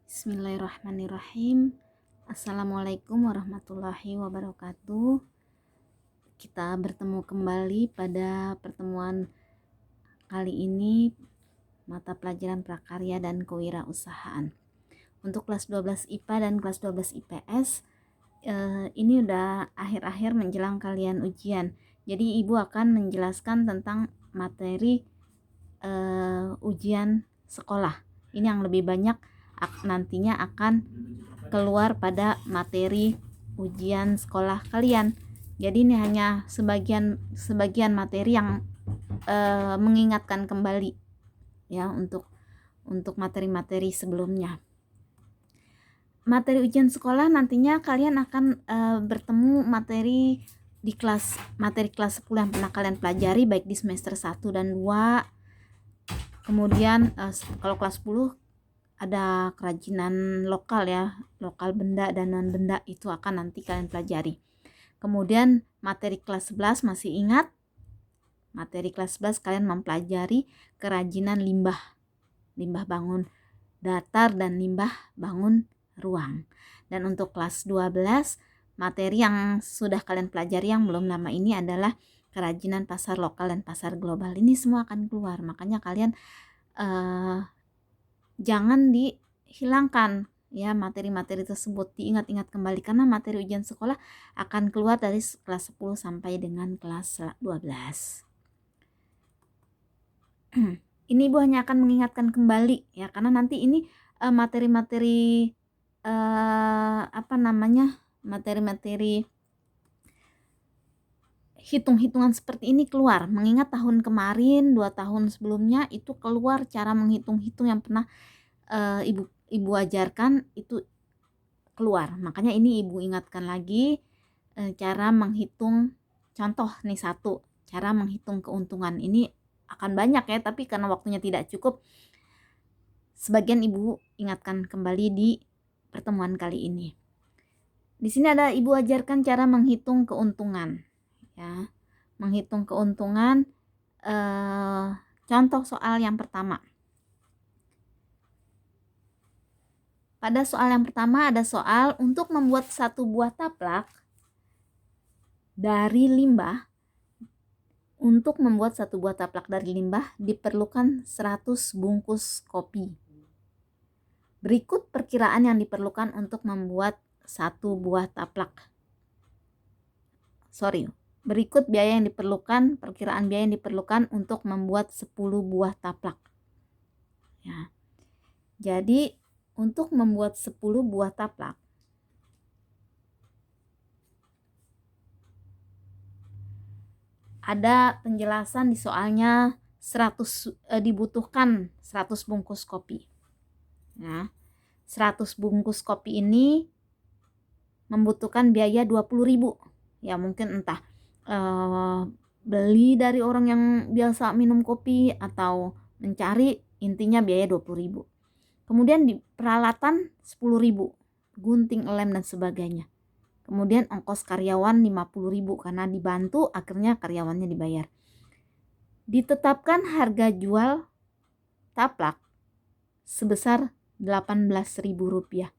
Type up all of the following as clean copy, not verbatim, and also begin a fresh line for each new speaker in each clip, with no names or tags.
Bismillahirrahmanirrahim. Assalamualaikum warahmatullahi wabarakatuh. Kita bertemu kembali pada pertemuan kali ini mata pelajaran prakarya dan kewirausahaan. Untuk kelas 12 IPA dan kelas 12 IPS ini udah akhir-akhir menjelang kalian ujian. Jadi Ibu akan menjelaskan tentang materi ujian sekolah. Ini yang lebih banyak nantinya akan keluar pada materi ujian sekolah kalian. Jadi ini hanya sebagian materi yang mengingatkan kembali ya untuk materi-materi sebelumnya. Materi ujian sekolah nantinya kalian akan bertemu materi kelas 10 yang pernah kalian pelajari baik di semester 1 dan 2. Kemudian kalau kelas 10 ada kerajinan lokal ya, lokal benda dan non benda, itu akan nanti kalian pelajari. Kemudian materi kelas 11 masih ingat? Materi kelas 11 kalian mempelajari kerajinan limbah bangun datar dan limbah bangun ruang. Dan untuk kelas 12 materi yang sudah kalian pelajari yang belum lama ini adalah kerajinan pasar lokal dan pasar global. Ini semua akan keluar, makanya kalian jangan dihilangkan ya materi-materi tersebut, diingat-ingat kembali karena materi ujian sekolah akan keluar dari kelas 10 sampai dengan kelas 12. Ini Ibu hanya akan mengingatkan kembali ya, karena nanti ini materi-materi materi-materi hitung-hitungan seperti ini keluar, mengingat tahun kemarin 2 tahun sebelumnya itu keluar cara menghitung-hitung yang pernah ibu ajarkan itu keluar. Makanya ini Ibu ingatkan lagi cara menghitung. Contoh nih satu, cara menghitung keuntungan. Ini akan banyak ya, tapi karena waktunya tidak cukup, sebagian Ibu ingatkan kembali di pertemuan kali ini. Di sini ada Ibu ajarkan cara menghitung keuntungan ya. Menghitung keuntungan, contoh soal yang pertama. Pada soal yang pertama ada soal untuk membuat satu buah taplak dari limbah. Untuk membuat satu buah taplak dari limbah diperlukan 100 bungkus kopi. Berikut perkiraan yang diperlukan untuk membuat satu buah taplak. Berikut biaya yang diperlukan, perkiraan biaya yang diperlukan untuk membuat 10 buah taplak. Ya. Jadi untuk membuat 10 buah taplak ada penjelasan di soalnya dibutuhkan 100 bungkus kopi. Ya. 100 bungkus kopi ini membutuhkan biaya 20.000. Ya mungkin entah beli dari orang yang biasa minum kopi atau mencari, intinya biaya 20.000. Kemudian di peralatan 10.000, gunting, lem dan sebagainya. Kemudian ongkos karyawan 50.000 karena dibantu, akhirnya karyawannya dibayar. Ditetapkan harga jual taplak sebesar Rp18.000.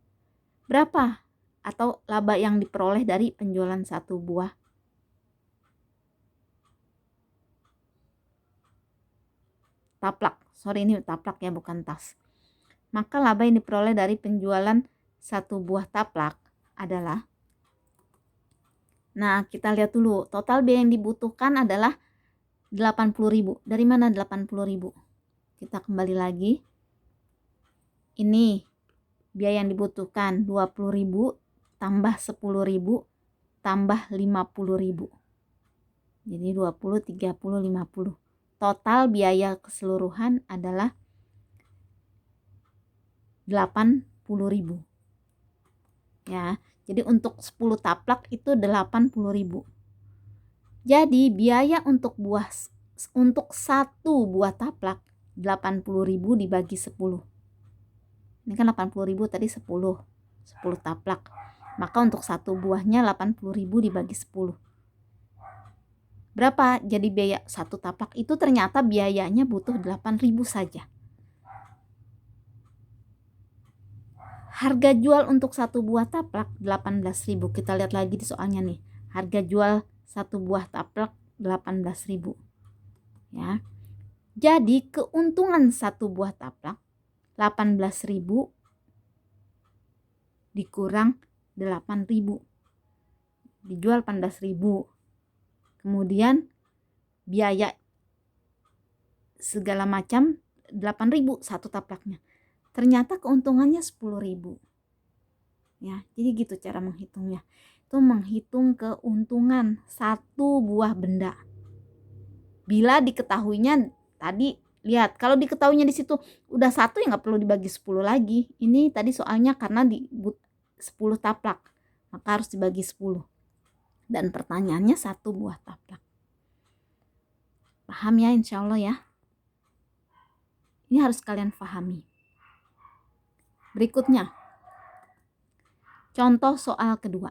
Berapa atau laba yang diperoleh dari penjualan satu buah taplak? Ini taplak ya, bukan tas. Maka laba yang diperoleh dari penjualan satu buah taplak adalah, nah kita lihat dulu, total biaya yang dibutuhkan adalah 80.000. Dari mana 80.000? Kita kembali lagi. Ini biaya yang dibutuhkan 20.000 tambah 10.000 tambah 50.000. Jadi 20, 30, 50. Total biaya keseluruhan adalah 80.000. Ya, jadi untuk 10 taplak itu 80.000. Jadi biaya untuk satu buah taplak 80.000 dibagi 10. Ini kan 80.000 tadi 10 taplak. Maka untuk satu buahnya 80.000 dibagi 10. Berapa? Jadi biaya satu taplak itu ternyata biayanya butuh 8.000 saja. Harga jual untuk satu buah taplak 18.000. Kita lihat lagi di soalnya nih. Harga jual satu buah taplak 18.000. Ya. Jadi keuntungan satu buah taplak 18.000 dikurang 8.000. Dijual 18.000. Kemudian biaya segala macam 8.000 satu taplaknya. Ternyata keuntungannya 10.000. Ya, jadi gitu cara menghitungnya. Itu menghitung keuntungan satu buah benda. Bila diketahuinya tadi, lihat kalau diketahuinya di situ udah satu ya nggak perlu dibagi 10 lagi. Ini tadi soalnya karena di 10 taplak, maka harus dibagi 10. Dan pertanyaannya satu buah taplak. Paham ya, insya Allah ya. Ini harus kalian pahami. Berikutnya, contoh soal kedua.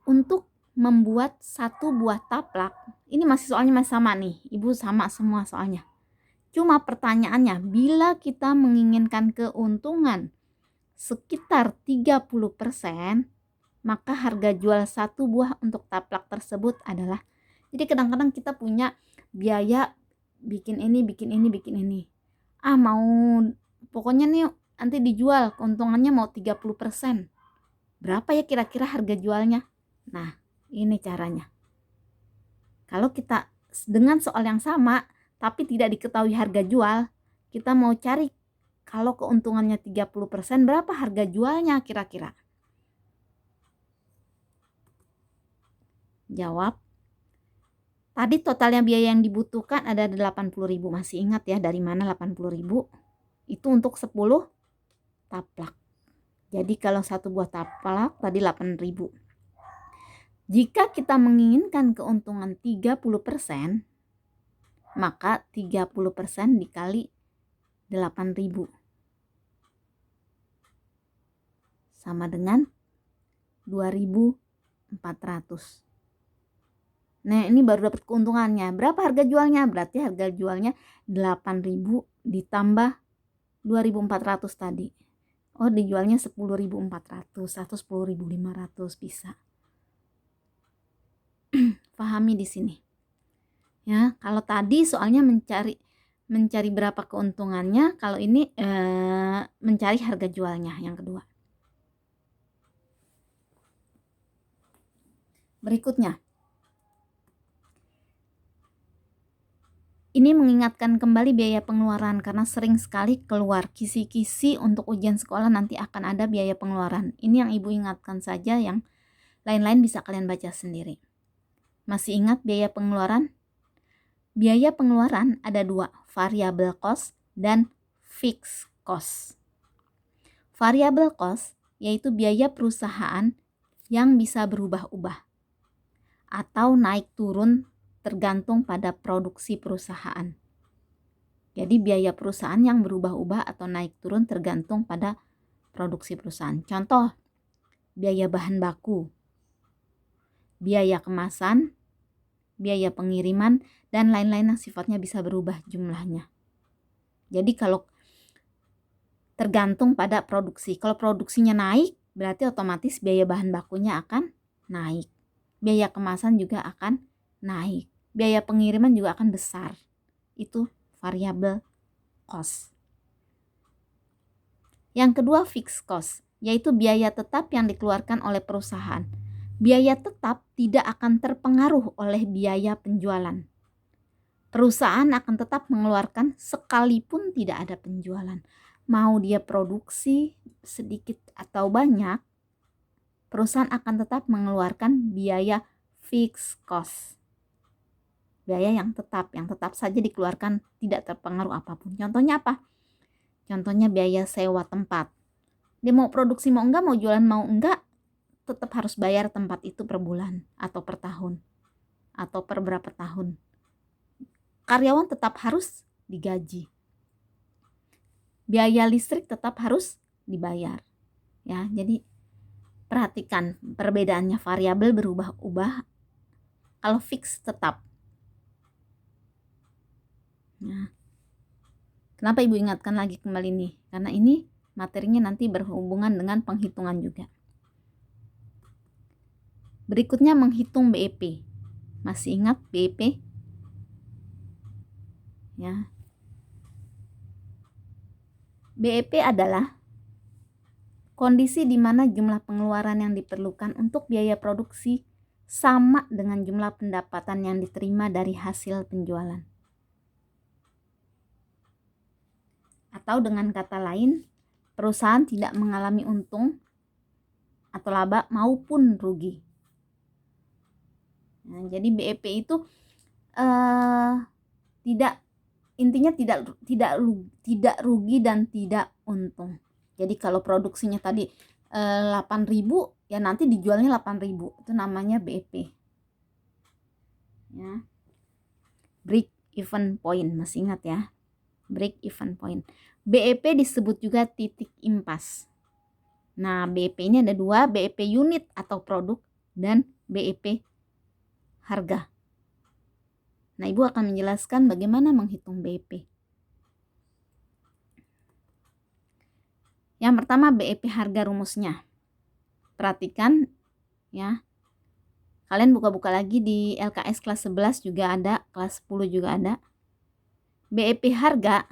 Untuk membuat satu buah taplak, ini masih soalnya masih sama nih, Ibu sama semua soalnya. Cuma pertanyaannya, bila kita menginginkan keuntungan sekitar 30%, maka harga jual satu buah untuk taplak tersebut adalah, jadi kadang-kadang kita punya biaya bikin ini, bikin ini, bikin ini. Mau pokoknya nih nanti dijual keuntungannya mau 30%. Berapa ya kira-kira harga jualnya? Nah, ini caranya. Kalau kita dengan soal yang sama tapi tidak diketahui harga jual, kita mau cari kalau keuntungannya 30% berapa harga jualnya kira-kira? Jawab. Tadi totalnya biaya yang dibutuhkan ada 80.000. Masih ingat ya dari mana 80.000? Itu untuk 10 taplak. Jadi kalau satu buah taplak tadi 8.000. Jika kita menginginkan keuntungan 30%, maka 30% dikali 8.000 sama dengan 2.400. Nah, ini baru dapat keuntungannya. Berapa harga jualnya? Berarti harga jualnya 8.000 ditambah 2.400 tadi. Oh, dijualnya 10.400 atau 10.500 bisa. Pahami di sini. Ya, kalau tadi soalnya mencari berapa keuntungannya, kalau ini mencari harga jualnya yang kedua. Berikutnya. Ini mengingatkan kembali biaya pengeluaran karena sering sekali keluar kisi-kisi untuk ujian sekolah nanti akan ada biaya pengeluaran. Ini yang Ibu ingatkan saja, yang lain-lain bisa kalian baca sendiri. Masih ingat biaya pengeluaran? Biaya pengeluaran ada dua, variable cost dan fixed cost. Variable cost yaitu biaya perusahaan yang bisa berubah-ubah atau naik turun tergantung pada produksi perusahaan. Jadi biaya perusahaan yang berubah-ubah atau naik turun tergantung pada produksi perusahaan. Contoh, biaya bahan baku, biaya kemasan, biaya pengiriman, dan lain-lain yang sifatnya bisa berubah jumlahnya. Jadi kalau tergantung pada produksi. Kalau produksinya naik, berarti otomatis biaya bahan bakunya akan naik. Biaya kemasan juga akan naik. Biaya pengiriman juga akan besar. Itu variable cost. Yang kedua fixed cost, yaitu biaya tetap yang dikeluarkan oleh perusahaan. Biaya tetap tidak akan terpengaruh oleh biaya penjualan. Perusahaan akan tetap mengeluarkan sekalipun tidak ada penjualan. Mau dia produksi sedikit atau banyak, perusahaan akan tetap mengeluarkan biaya fixed cost. Biaya yang tetap saja dikeluarkan, tidak terpengaruh apapun. Contohnya apa? Contohnya biaya sewa tempat. Dia mau produksi mau enggak, mau jualan mau enggak, tetap harus bayar tempat itu per bulan atau per tahun atau per berapa tahun. Karyawan tetap harus digaji. Biaya listrik tetap harus dibayar. Ya, jadi perhatikan perbedaannya, variabel berubah-ubah. Kalau fix tetap. Nah, kenapa Ibu ingatkan lagi kembali nih? Karena ini materinya nanti berhubungan dengan penghitungan juga. Berikutnya menghitung BEP. Masih ingat BEP? Ya. BEP adalah kondisi di mana jumlah pengeluaran yang diperlukan untuk biaya produksi sama dengan jumlah pendapatan yang diterima dari hasil penjualan. Atau dengan kata lain, perusahaan tidak mengalami untung atau laba maupun rugi. Nah, jadi BEP itu intinya tidak rugi dan tidak untung. Jadi kalau produksinya tadi 8.000, ya nanti dijualnya 8.000, itu namanya BEP. Ya. Break even point, masih ingat ya? Break even point. BEP disebut juga titik impas. Nah, BEP ini ada dua, BEP unit atau produk dan BEP harga. Nah, Ibu akan menjelaskan bagaimana menghitung BEP. Yang pertama, BEP harga rumusnya. Perhatikan ya. Kalian buka-buka lagi di LKS kelas 11 juga ada, kelas 10 juga ada. BEP harga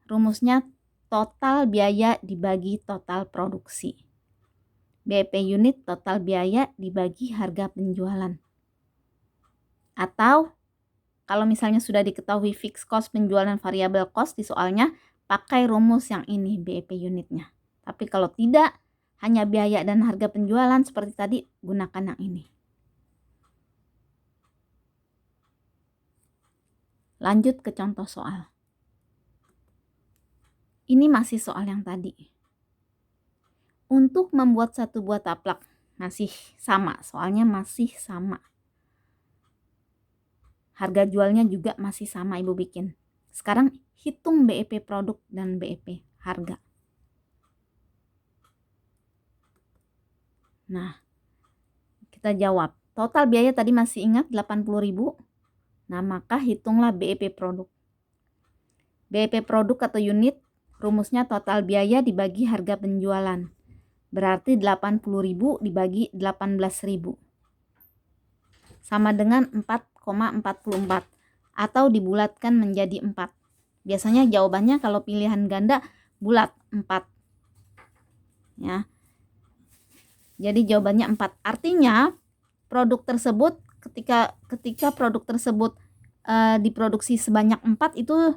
rumusnya total biaya dibagi total produksi. BEP unit total biaya dibagi harga penjualan. Atau kalau misalnya sudah diketahui fixed cost penjualan variable cost di soalnya, pakai rumus yang ini BEP unitnya. Tapi kalau tidak, hanya biaya dan harga penjualan seperti tadi, gunakan yang ini. Lanjut ke contoh soal. Ini masih soal yang tadi. Untuk membuat satu buah taplak, masih sama, soalnya masih sama. Harga jualnya juga masih sama Ibu bikin. Sekarang hitung BEP produk dan BEP harga. Nah, kita jawab. Total biaya tadi masih ingat 80.000. Nah, maka hitunglah BEP produk. BEP produk atau unit rumusnya total biaya dibagi harga penjualan. Berarti 80.000 dibagi 18.000. Sama dengan 4,44 atau dibulatkan menjadi 4. Biasanya jawabannya kalau pilihan ganda bulat 4. Ya. Jadi jawabannya 4. Artinya produk tersebut ketika produk tersebut diproduksi sebanyak 4 itu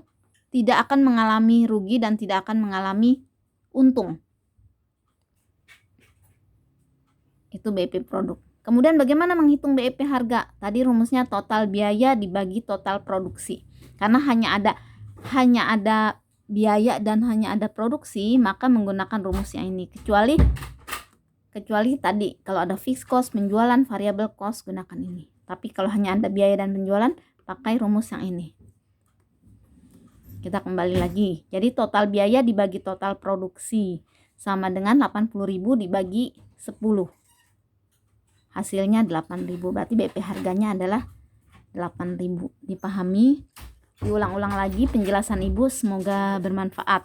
tidak akan mengalami rugi dan tidak akan mengalami untung. Itu BEP produk. Kemudian bagaimana menghitung BEP harga? Tadi rumusnya total biaya dibagi total produksi. Karena hanya ada biaya dan hanya ada produksi, maka menggunakan rumus yang ini. Kecuali tadi kalau ada fixed cost, penjualan, variable cost, gunakan ini. Tapi kalau hanya ada biaya dan penjualan, pakai rumus yang ini. Kita kembali lagi. Jadi total biaya dibagi total produksi sama dengan 80.000 dibagi 10. Hasilnya 8.000. Berarti BEP harganya adalah 8.000. Dipahami? Diulang-ulang lagi penjelasan Ibu, semoga bermanfaat.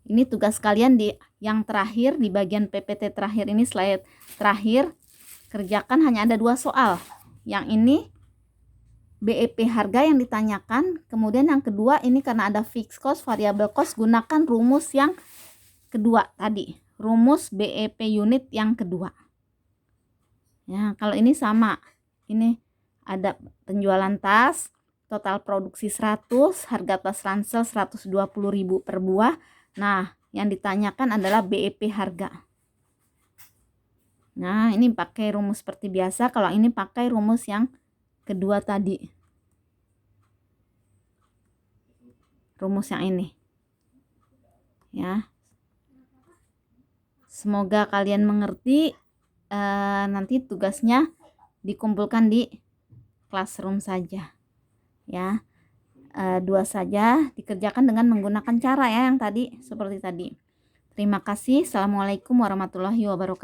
Ini tugas kalian di yang terakhir, di bagian PPT terakhir ini, slide terakhir. Kerjakan hanya ada 2 soal. Yang ini BEP harga yang ditanyakan. Kemudian yang kedua ini karena ada fixed cost, variable cost, gunakan rumus yang kedua tadi. Rumus BEP unit yang kedua. Ya, kalau ini sama. Ini ada penjualan tas, total produksi 100, harga tas ransel 120.000 per buah. Nah, yang ditanyakan adalah BEP harga. Nah, ini pakai rumus seperti biasa. Kalau ini pakai rumus yang kedua tadi. Rumus yang ini. Ya. Semoga kalian mengerti. Nanti tugasnya dikumpulkan di classroom saja. Ya. 2 saja, dikerjakan dengan menggunakan cara ya yang tadi seperti tadi. Terima kasih. Assalamualaikum warahmatullahi wabarakatuh.